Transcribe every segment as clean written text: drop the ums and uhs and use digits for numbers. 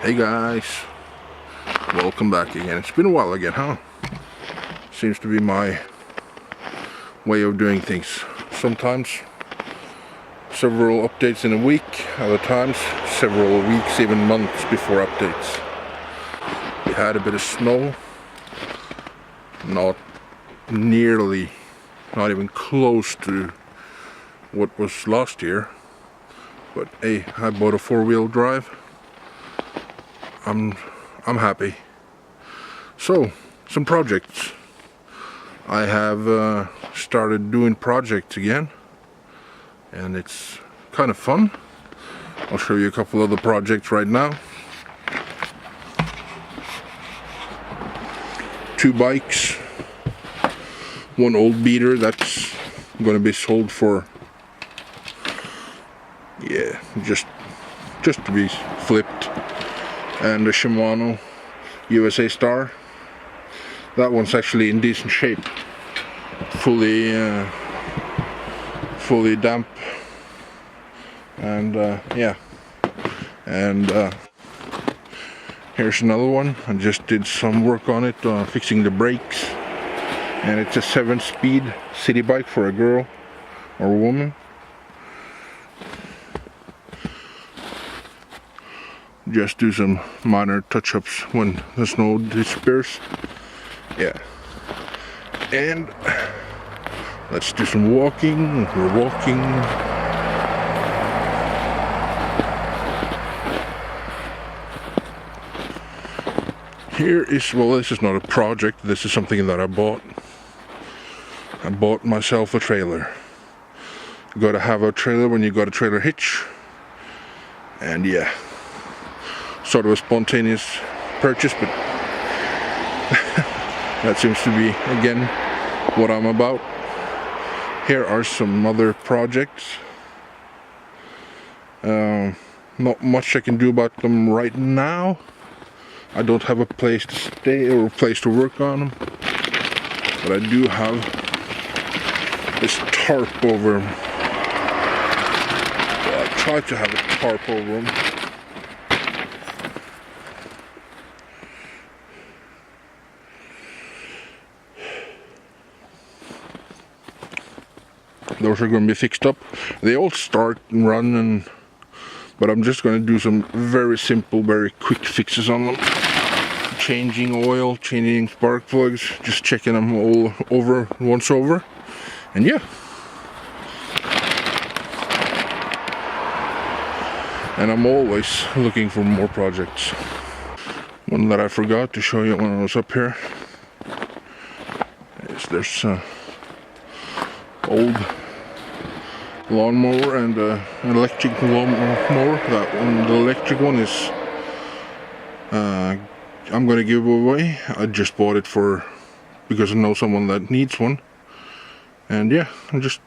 Hey guys, welcome back again. It's been a while again, huh? Seems to be my way of doing things. Sometimes several updates in a week, other times several weeks, even months before updates. We had a bit of snow, not even close to what was last year, but hey, I bought a four-wheel drive. I'm happy. So, some projects. I have started doing projects again, and it's kind of fun. I'll show you a couple of the projects right now. 2 bikes, 1 old beater that's going to be sold for, yeah, just to be flipped, and a Shimano USA Star. That one's actually in decent shape, fully damp, and yeah. And here's another one. I just did some work on it, fixing the brakes, and it's a 7-speed city bike for a girl or a woman. Just do some minor touch-ups when the snow disappears. Yeah. And let's do some walking. We're walking. Here is, well, this is not a project. This is something that I bought. I bought myself a trailer. You gotta have a trailer when you got a trailer hitch. And yeah, sort of a spontaneous purchase, but that seems to be, again, what I'm about. Here are some other projects. Not much I can do about them right now. I don't have a place to stay or a place to work on them. But I do have this tarp over them. Well, I try to have a tarp over them. Those are going to be fixed up. They all start and run, but I'm just going to do some very simple, very quick fixes on them. Changing oil, changing spark plugs, just checking them all over once over, and yeah. And I'm always looking for more projects. One that I forgot to show you when I was up here is there's old lawnmower and an electric lawnmower. That one, the electric one, is I'm gonna give away. I just bought it because I know someone that needs one, and yeah, just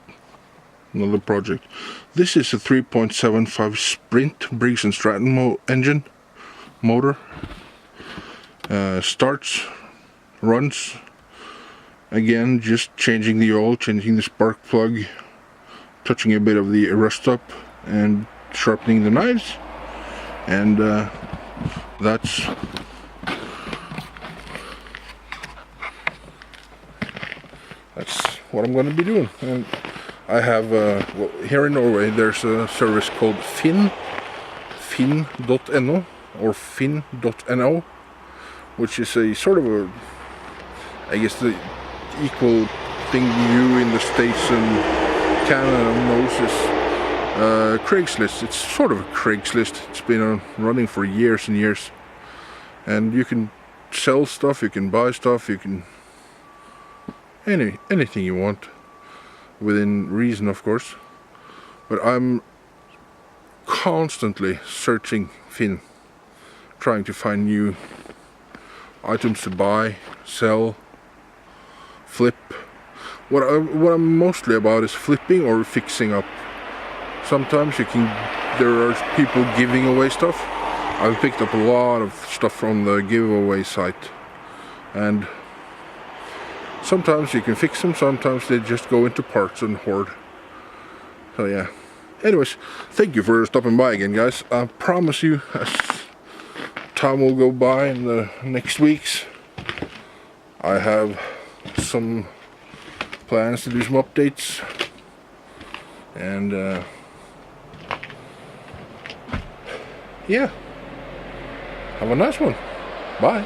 another project. This is a 3.75 Sprint Briggs & Stratton engine motor. Starts, runs. Again, just changing the oil, changing the spark plug, touching a bit of the rust up, and sharpening the knives, and that's what I'm going to be doing. And I have well, here in Norway there's a service called Finn.no or Finn.no, which is a sort of a, I guess, the equal thing you in the States and Canada knows is Craigslist. It's sort of a Craigslist. It's been running for years and years, and you can sell stuff, you can buy stuff, you can anything you want, within reason, of course. But I'm constantly searching Finn, trying to find new items to buy, sell, flip. What I'm mostly about is flipping or fixing up. Sometimes there are people giving away stuff. I've picked up a lot of stuff from the giveaway site, and sometimes you can fix them, sometimes they just go into parts and hoard. So yeah. Anyways, thank you for stopping by again, guys. I promise you, time will go by in the next weeks. I have some plans to do some updates, and yeah, have a nice one. Bye.